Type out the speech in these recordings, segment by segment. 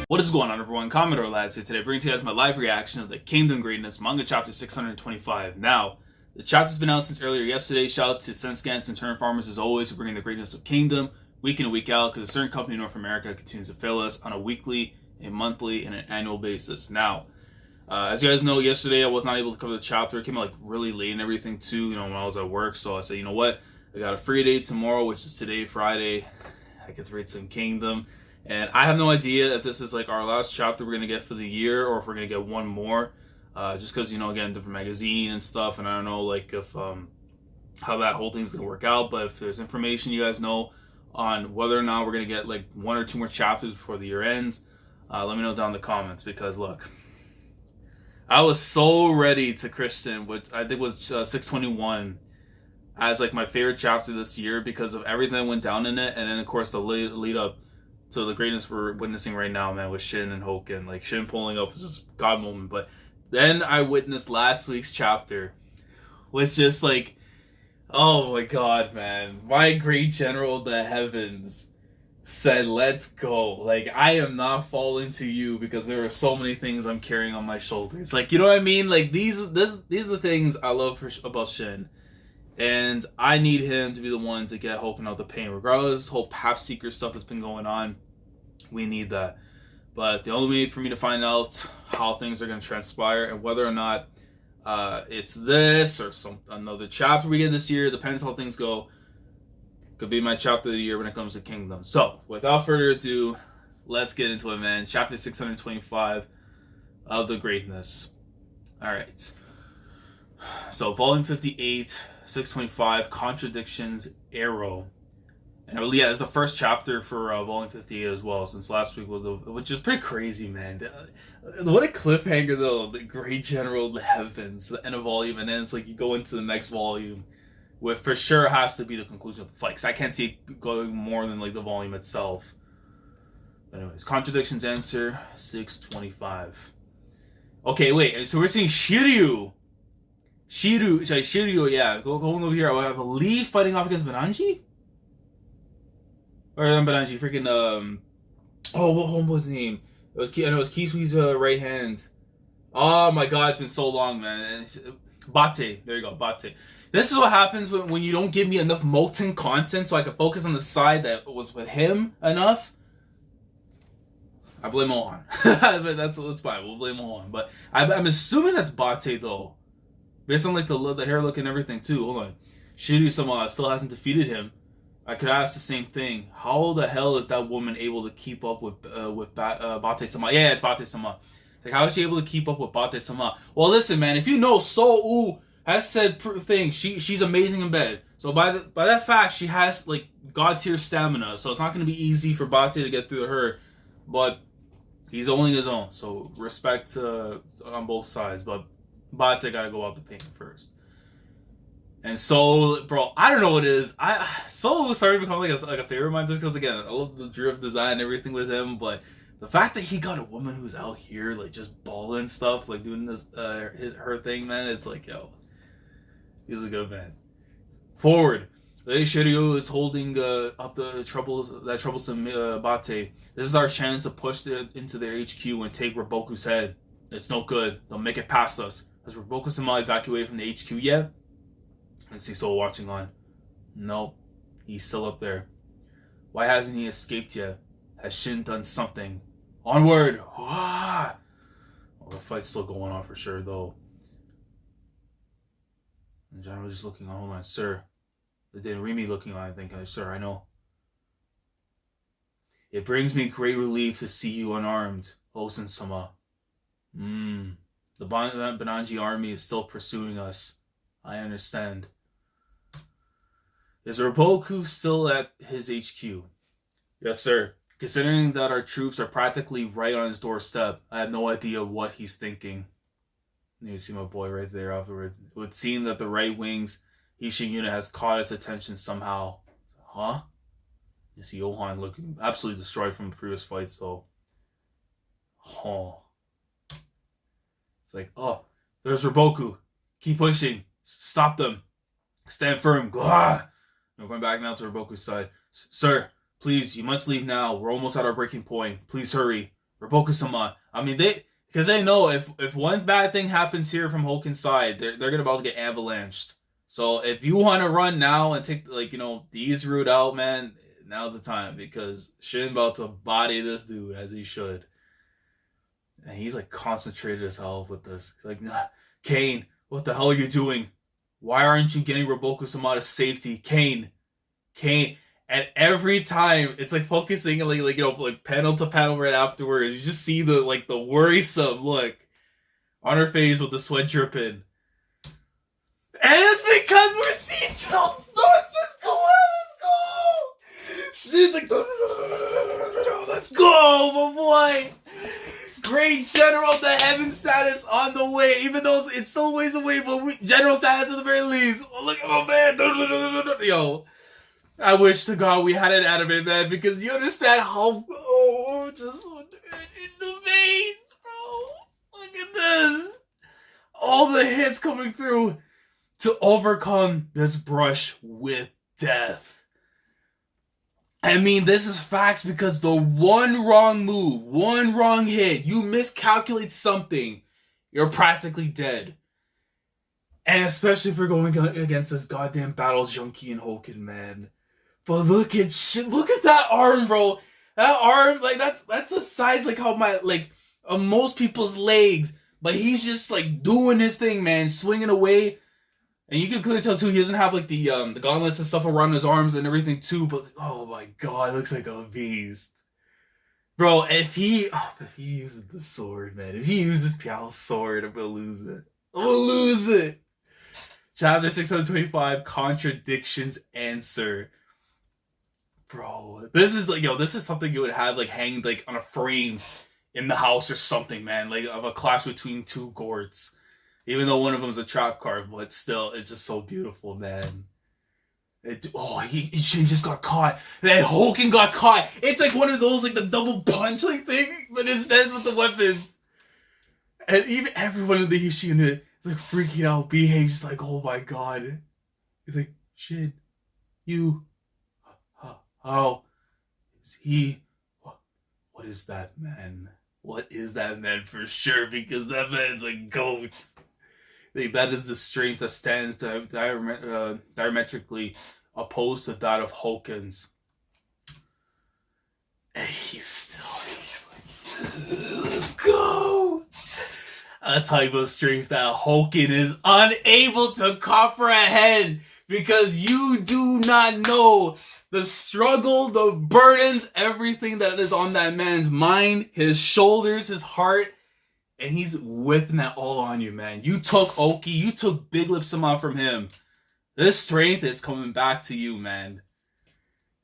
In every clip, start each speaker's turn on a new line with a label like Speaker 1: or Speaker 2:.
Speaker 1: What is going on, everyone? Commodore Lads here today, bringing to you guys my live reaction of the Kingdom Greatness manga chapter 625. Now, the chapter's been out since earlier yesterday. Shout out to Senscans and Turn Farmers as always for bringing the greatness of Kingdom week in and week out, because a certain company in North America continues to fail us on a weekly, a monthly, and an annual basis. Now, as you guys know, yesterday I was not able to cover the chapter. It came out like really late and everything too, when I was at work. So I said, you know what? I got a free day tomorrow, which is today, Friday. I get to read some Kingdom. And I have no idea if this is like our last chapter we're going to get for the year, or if we're going to get one more. Just because, again, different magazine and stuff. And I don't know, like, if how that whole thing's going to work out. But if there's information you guys know on whether or not we're going to get like one or two more chapters before the year ends, let me know down in the comments. Because, look, I was so ready to Christian, which I think was 621, as like my favorite chapter this year because of everything that went down in it. And then, of course, the lead up to the greatness we're witnessing right now, man, with Shin and Hoken. Like, Shin pulling up was just God moment. But then I witnessed last week's chapter, which just like, oh my God, man. My great general of the heavens said, let's go. Like, I am not falling to you because there are so many things I'm carrying on my shoulders. Like, you know what I mean? Like, these are the things I love about Shin. And I need him to be the one to get Hoken out the pain. Regardless of this whole Path Seeker stuff that's been going on, we need that. But the only way for me to find out how things are going to transpire and whether or not it's this or another chapter we get this year, depends how things go, could be my chapter of the year when it comes to Kingdom. So, without further ado, let's get into it, man. Chapter 625 of the Greatness. Alright. So, Volume 58... 625, Contradictions, Arrow. And yeah, there's the first chapter for Volume 58 as well, since last week was which is pretty crazy, man. What a cliffhanger, though. The Great General of the Heavens, the end of volume, and then it's like you go into the next volume, which for sure has to be the conclusion of the fight, because I can't see it going more than like the volume itself. Anyways, Contradictions answer, 625. Okay, wait, so we're seeing Shiryu, yeah, going over here, I believe fighting off against Bananji? Or Bananji, freaking, oh, what homeboy's name? I know it was Kisui's right hand. Oh my God, it's been so long, man. Bate, there you go, Bate. This is what happens when you don't give me enough molten content so I can focus on the side that was with him enough. I blame Mohan. But that's fine, we'll blame Mohan. But I'm assuming that's Bate, though. Based on like the hair look and everything too. Hold on. Shiryu-sama still hasn't defeated him. I could ask the same thing. How the hell is that woman able to keep up with Bate-sama? Yeah, it's Bate-sama. It's like, how is she able to keep up with Bate-sama? Well, listen, man. If you know So has said things, she's amazing in bed. So by that fact, she has like god tier stamina. So it's not going to be easy for Bate to get through her. But he's holding his own. So respect on both sides. But Bate gotta go out the paint first. And so, bro, I don't know what it is. Solo started to become like a favorite of mine just because, again, I love the drift design and everything with him. But the fact that he got a woman who's out here, like, just balling stuff, like, doing this, her thing, man, it's like, yo, he's a good man. Forward. Lady Shiryu is holding up that troublesome Bate. This is our chance to push into their HQ and take Raboku's head. It's no good. They'll make it past us. Has Raboku-sama evacuated from the HQ yet? Is he still watching on? Nope. He's still up there. Why hasn't he escaped yet? Has Shin done something? Onward! Well, the fight's still going on for sure, though. And General just looking on. Hold on, sir. The Denrimi looking on, I think. Sir, I know. It brings me great relief to see you unarmed, Osen-sama. The Bananji army is still pursuing us. I understand. Is Raboku still at his HQ? Yes, sir. Considering that our troops are practically right on his doorstep, I have no idea what he's thinking. You see my boy right there afterwards. It would seem that the right wing's Ishin unit has caught his attention somehow. Huh? You see Johan looking absolutely destroyed from the previous fights, though. Oh. It's like, oh, there's Raboku. Keep pushing. Stop them. Stand firm. We're going back now to Raboku's side. Sir, please, you must leave now. We're almost at our breaking point. Please hurry. Roboku-sama. I mean, because they know if one bad thing happens here from Hoken's side, they're gonna about to get avalanched. So if you want to run now and take like the easy route out, man, now's the time because Shin about to body this dude as he should, and he's like concentrated as hell with this. He's like, nah, Kane, what the hell are you doing? Why aren't you getting Roboku-sama to safety, Kane? And every time it's like focusing like panel to panel right afterwards, you just see the worrisome look on her face with the sweat dripping. And it's because we're seeing Let's just go on, let's go. She's like, let's go, my boy. Great general, the heaven status on the way, even though it's still ways away, but general status at the very least. Oh, look at my man. Yo. I wish to God we had an anime, man, because you understand how just in the veins, bro. Look at this. All the hits coming through to overcome this brush with death. I mean, this is facts because the one wrong move, one wrong hit, you miscalculate something, you're practically dead. And especially if you're going against this goddamn battle junkie and Hoken, man. But look at that arm, bro. That arm, like that's the size like how of most people's legs. But he's just like doing his thing, man, swinging away. And you can clearly tell too, he doesn't have like the gauntlets and stuff around his arms and everything too. But oh my god, it looks like a beast, bro. If he uses the sword, man, if he uses Piao's sword, I'm gonna lose it. I'm gonna lose it. Chapter 625, Contradictions Answer. Bro, this is something you would have like hanged like on a frame in the house or something, man. Like of a clash between two Gorts. Even though one of them is a trap card, but still, it's just so beautiful, man. He just got caught. That Hoken got caught. It's like one of those like the double punch like thing, but instead with the weapons. And even everyone in the Hishi unit is like freaking out. Behave just like, oh my god. He's like, Shin, you. How is he? What is that man? What is that man for sure? Because that man's a goat. Like, that is the strength that stands diametrically opposed to that of Hoken's. And he's like, let's go. A type of strength that Hoken is unable to comprehend because you do not know the struggle, the burdens, everything that is on that man's mind, his shoulders, his heart, and he's whipping that all on you, man. You took Oki, you took Big Lip Sama from him. This strength is coming back to you, man.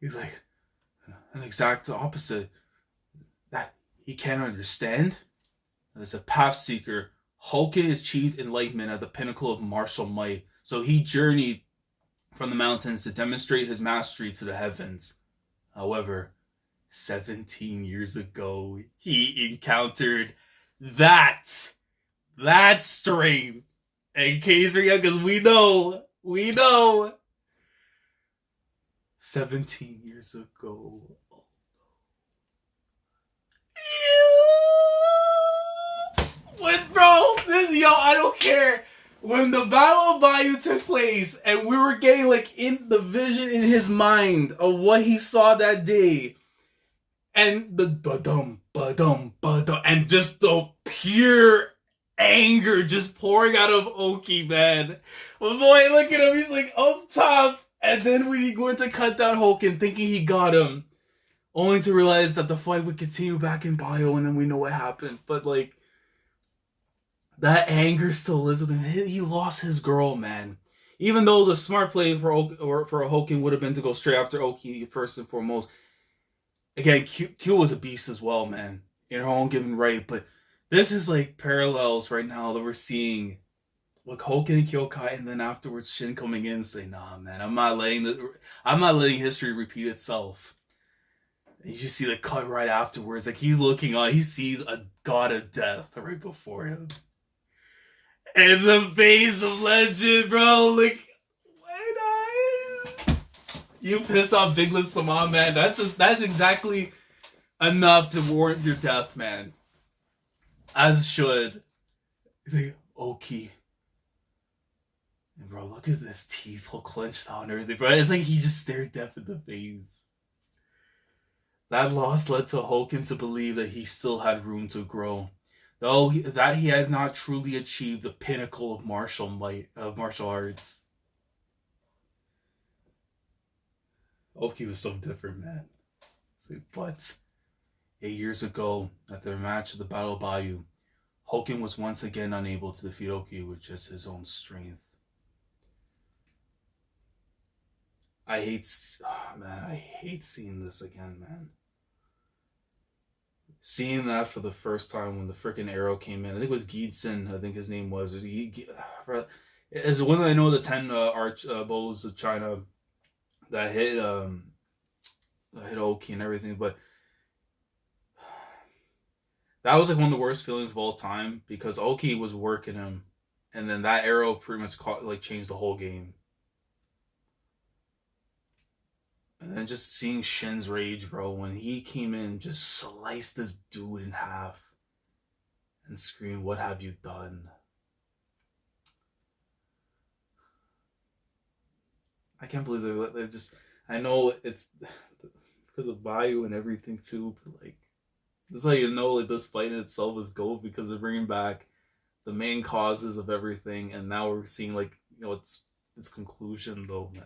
Speaker 1: He's like, an exact opposite. That he can't understand. As a path seeker, Hoken achieved enlightenment at the pinnacle of martial might. So he journeyed from the mountains to demonstrate his mastery to the heavens. However, 17 years ago, he encountered that strength. In case forget, because we know. 17 years ago. I don't care. When the Battle of Bayou took place and we were getting like in the vision in his mind of what he saw that day, and the ba-dum, and just the pure anger just pouring out of Oki, man. Well, boy, look at him, he's like up top, and then when he went to cut down Hoken thinking he got him, only to realize that the fight would continue back in Bayou, and then we know what happened. But like, that anger still lives with him. He lost his girl, man. Even though the smart play for Hoken would have been to go straight after Oki first and foremost. Again, Q was a beast as well, man. In her own given right. But this is like parallels right now that we're seeing. Like Hoken and Kyokai, and then afterwards Shin coming in and saying, nah, man, I'm not letting history repeat itself. And you just see the cut right afterwards. Like he's looking on, he sees a god of death right before him. And the face of legend, bro. Like, you piss off Big Lip Sama, man. That's exactly enough to warrant your death, man. As should. He's like, Oki. And bro, look at this teeth all clenched out and everything, bro. It's like he just stared death in the face. That loss led to Hokin to believe that he still had room to grow, though that he had not truly achieved the pinnacle of martial arts. Oki was so different, man. But 8 years ago, at their match at the Battle of Bayou, Hokin was once again unable to defeat Oki with just his own strength. I hate seeing this again, man. Seeing that for the first time when the freaking arrow came in. I think it was Geedson, I think his name was. It's one that I know the 10 bows of China that hit Oki and everything, but that was like one of the worst feelings of all time because Oki was working him, and then that arrow pretty much changed the whole game. And then just seeing Shin's rage, bro, when he came in, just sliced this dude in half and screamed, "What have you done?" I can't believe they're just... I know it's because of Bayou and everything too, but like, this is how you know like this fight in itself is gold because they're bringing back the main causes of everything, and now we're seeing like, you know, its conclusion though, man.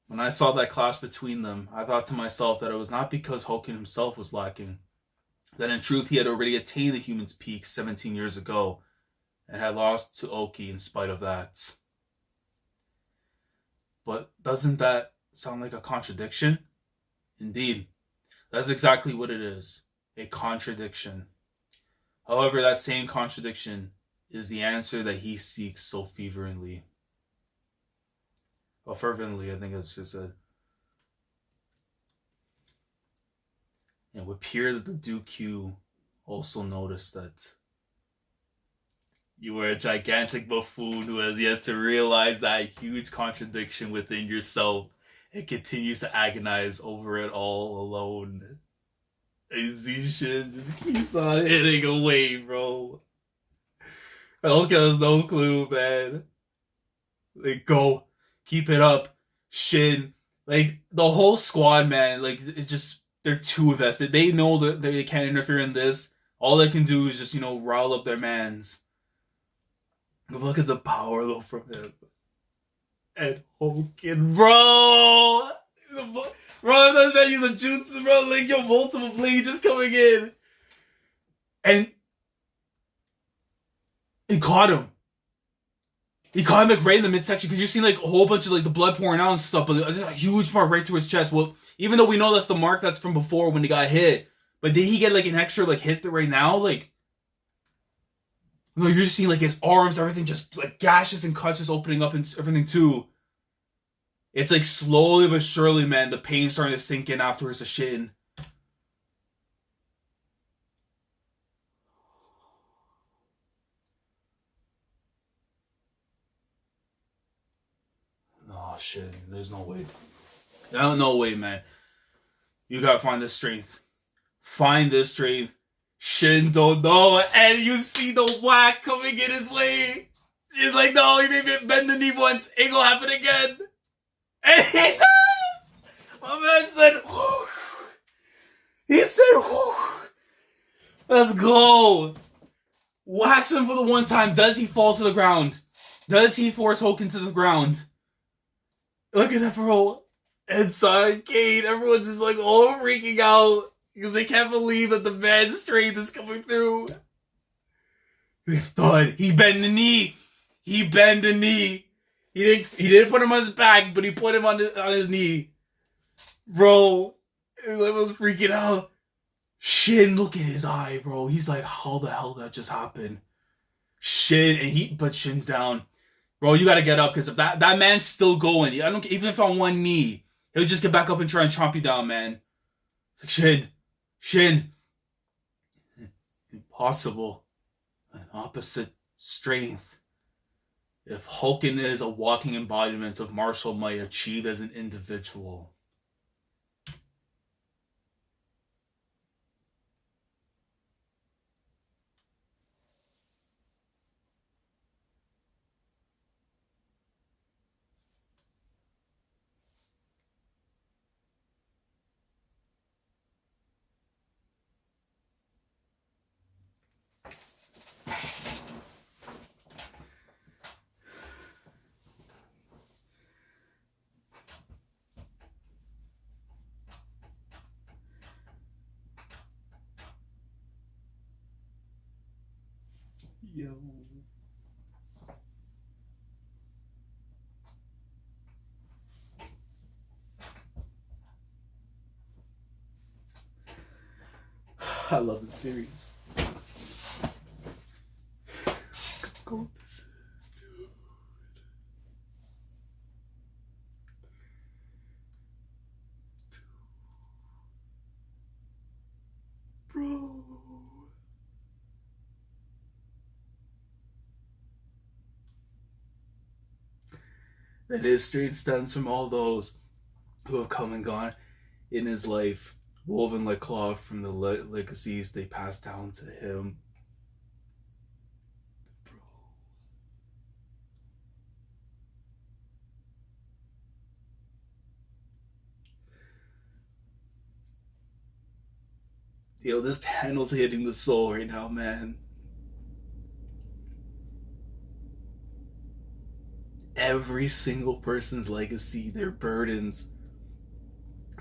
Speaker 1: When I saw that clash between them, I thought to myself that it was not because Hokin himself was lacking, that in truth he had already attained the human's peak 17 years ago and had lost to Oki in spite of that. But doesn't that sound like a contradiction? Indeed, that's exactly what it is, a contradiction. However, that same contradiction is the answer that he seeks so fervently. Well, fervently, I think that's just said. It would appear that the Duke also noticed that you were a gigantic buffoon who has yet to realize that huge contradiction within yourself and continues to agonize over it all alone. And this shit just keeps on hitting away, bro. Elka has no clue, man. Like, go. Keep it up. Shin. Like, the whole squad, man, like, it's just, they're too invested. They know that they can't interfere in this. All they can do is just, you know, rile up their mans. Look at the power, though, from him. And Hokin, bro! Bro, that man use a jutsu, bro. Like, yo, multiple blades just coming in. And he caught him. He caught him like right in the midsection because you're seeing like a whole bunch of like the blood pouring out and stuff, but there's a huge mark right through his chest. Well, even though we know that's the mark that's from before when he got hit, but did he get like an extra like hit right now? Like, you know, you're just seeing like his arms, everything just like gashes and cuts just opening up and everything too. It's like slowly but surely, man, the pain's starting to sink in afterwards to Shin. Oh shit, there's no way. No way, man. You gotta find this strength. Find this strength. Shin don't know, and you see the whack coming in his way. She's like, no, you made me bend the knee once. Ain't gonna happen again. And he does! My man said, whew. He said, whew. Let's go. Whacks him for the one time. Does he fall to the ground? Does he force Hokin to the ground? Look at that, bro. Inside Kate, everyone's just like all freaking out because they can't believe that the man's strength is coming through. He thud. He bent the knee. He bent the knee. He didn't put him on his back, but he put him on his knee. Bro, I was freaking out. Shin, look at his eye, bro. He's like, how the hell did that just happen? Shin, but Shin's down. Bro, you gotta get up, because if that man's still going, even if on one knee, he'll just get back up and try and chomp you down, man. It's like, Shin. Impossible. An opposite strength. if Hulken is a walking embodiment of martial might achieved as an individual. Yo. I love the series. Go this is, dude. Bro. And his strength stems from all those who have come and gone in his life, woven like cloth from the legacies they passed down to him. Bro. Yo, this panel's hitting the soul right now, man. Every single person's legacy, their burdens,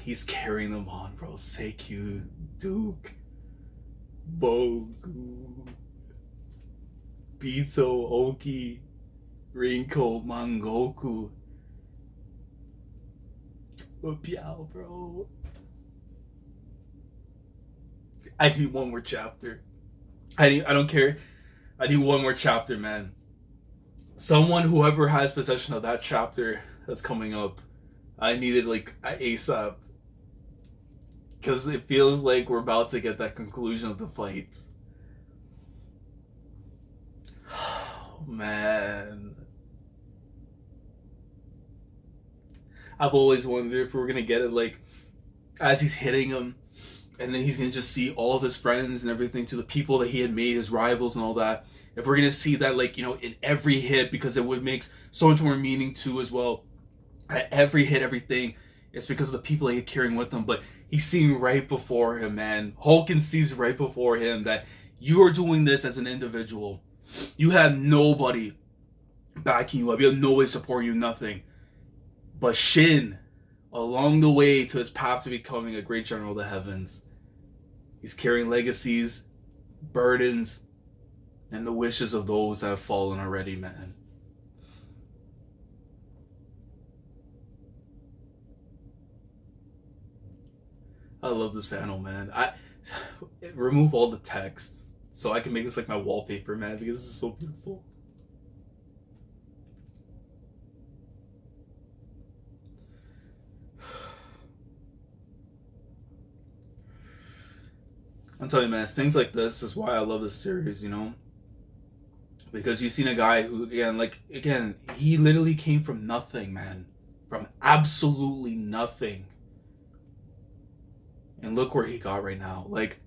Speaker 1: he's carrying them on, bro. Seikyu, Duke, Bogu, Bito, Oki, Rinko, Mangoku. Piao, bro. I need one more chapter. I don't care. I need one more chapter, man. Someone, whoever has possession of that chapter that's coming up, I need it like ASAP. Because it feels like we're about to get that conclusion of the fight. Oh, man. I've always wondered if we're going to get it like as he's hitting him, and then he's going to just see all of his friends and everything, to the people that he had made, his rivals and all that. If we're going to see that, like, you know, in every hit, because it would make so much more meaning too as well. At every hit, everything, it's because of the people that he's carrying with him. But he's seeing right before him, man. Hulken sees right before him that you are doing this as an individual. You have nobody backing you up. You have nobody supporting you, nothing. But Shin, along the way to his path to becoming a great general of the heavens, he's carrying legacies, burdens, and the wishes of those that have fallen already, man. I love this panel, man. I remove all the text so I can make this like my wallpaper, man, because this is so beautiful. I'm telling you, man, it's things like this is why I love this series, you know? Because you've seen a guy who, again, he literally came from nothing, man. From absolutely nothing. And look where he got right now. Like,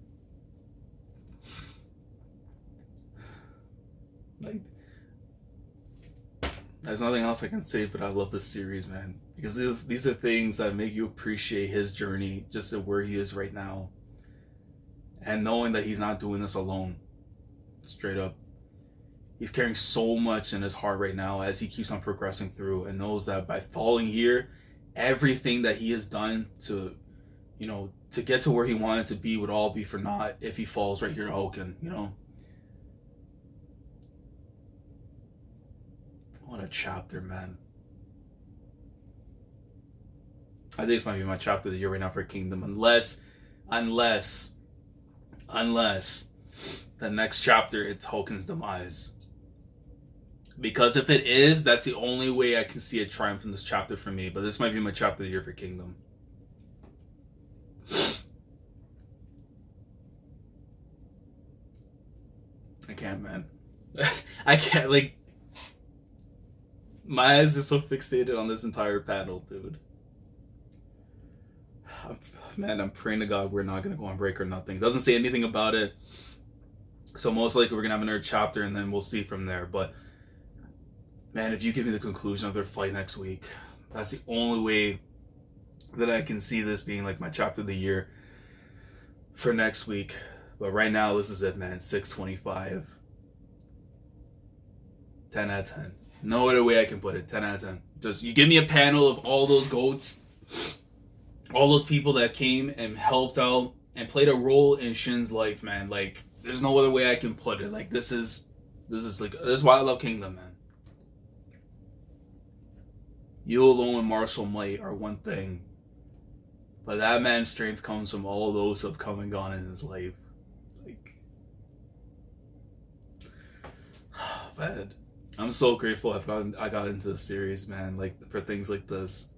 Speaker 1: there's nothing else I can say, but I love this series, man. Because these are things that make you appreciate his journey, just to where he is right now. And knowing that he's not doing this alone. Straight up. He's carrying so much in his heart right now as he keeps on progressing through, and knows that by falling here, everything that he has done to, you know, to get to where he wanted to be would all be for naught if he falls right here to Hulken, you know? What a chapter, man. I think this might be my chapter of the year right now for Kingdom, unless the next chapter it's Hulken's demise. Because if it is, that's the only way I can see a triumph in this chapter for me. But this might be my chapter of the year for Kingdom. I can't, man. I can't, like... My eyes are so fixated on this entire panel, dude. Man, I'm praying to God we're not going to go on break or nothing. It doesn't say anything about it. So most likely we're going to have another chapter and then we'll see from there. But, man, if you give me the conclusion of their fight next week, that's the only way that I can see this being like my chapter of the year for next week. But right now, this is it, man. 625. 10 out of 10. No other way I can put it. 10 out of 10. Just, you give me a panel of all those GOATs, all those people that came and helped out and played a role in Shin's life, man. Like, there's no other way I can put it. Like, this is why I love Kingdom, man. You alone and martial might are one thing, but that man's strength comes from all those who have come and gone in his life. Like, man, I'm so grateful I got into the series, man. Like, for things like this.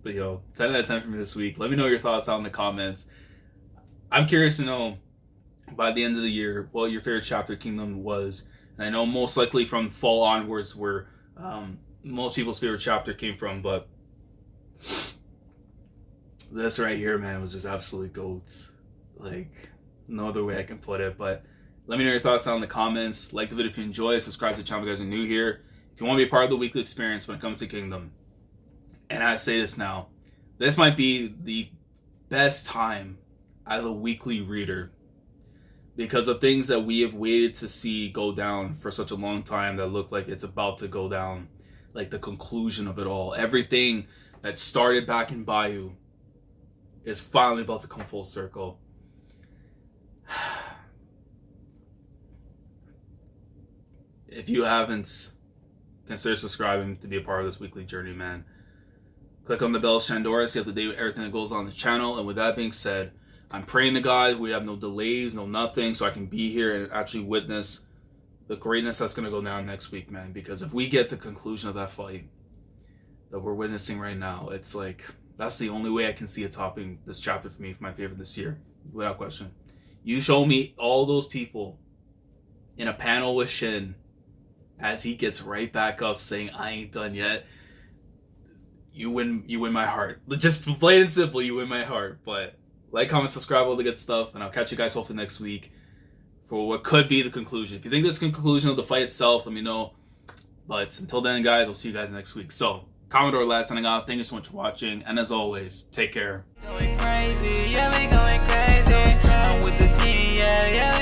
Speaker 1: But yo, 10 out of 10 for me this week. Let me know your thoughts out in the comments. I'm curious to know by the end of the year what your favorite chapter of Kingdom was. And I know most likely from fall onwards where most people's favorite chapter came from, but this right here, man, was just absolutely goats. Like, no other way I can put it. But let me know your thoughts down in the comments. Like the video if you enjoy. Subscribe to the channel if you guys are new here. If you want to be a part of the weekly experience when it comes to Kingdom. And I say this now, this might be the best time as a weekly reader because of things that we have waited to see go down for such a long time that look like it's about to go down. Like the conclusion of it all. Everything that started back in Bayou is finally about to come full circle. If you haven't, consider subscribing to be a part of this weekly journey, man. Click on the bell, Shandora, so you have to date everything that goes on the channel. And with that being said, I'm praying to God we have no delays, no nothing, so I can be here and actually witness the greatness that's going to go down next week, man. Because if we get the conclusion of that fight that we're witnessing right now, it's like, that's the only way I can see it topping this chapter for me, for my favorite this year, without question. You show me all those people in a panel with Shin as he gets right back up saying, I ain't done yet. You win my heart. Just plain and simple, you win my heart. But like, comment, subscribe, all the good stuff, and I'll catch you guys hopefully next week for what could be the conclusion. If you think this is the conclusion of the fight itself, let me know. But until then, guys, I'll see you guys next week. So, Commodore Lad signing off. Thank you so much for watching, and as always, take care.
Speaker 2: Going crazy, yeah, we going crazy. I'm with the team, yeah, yeah.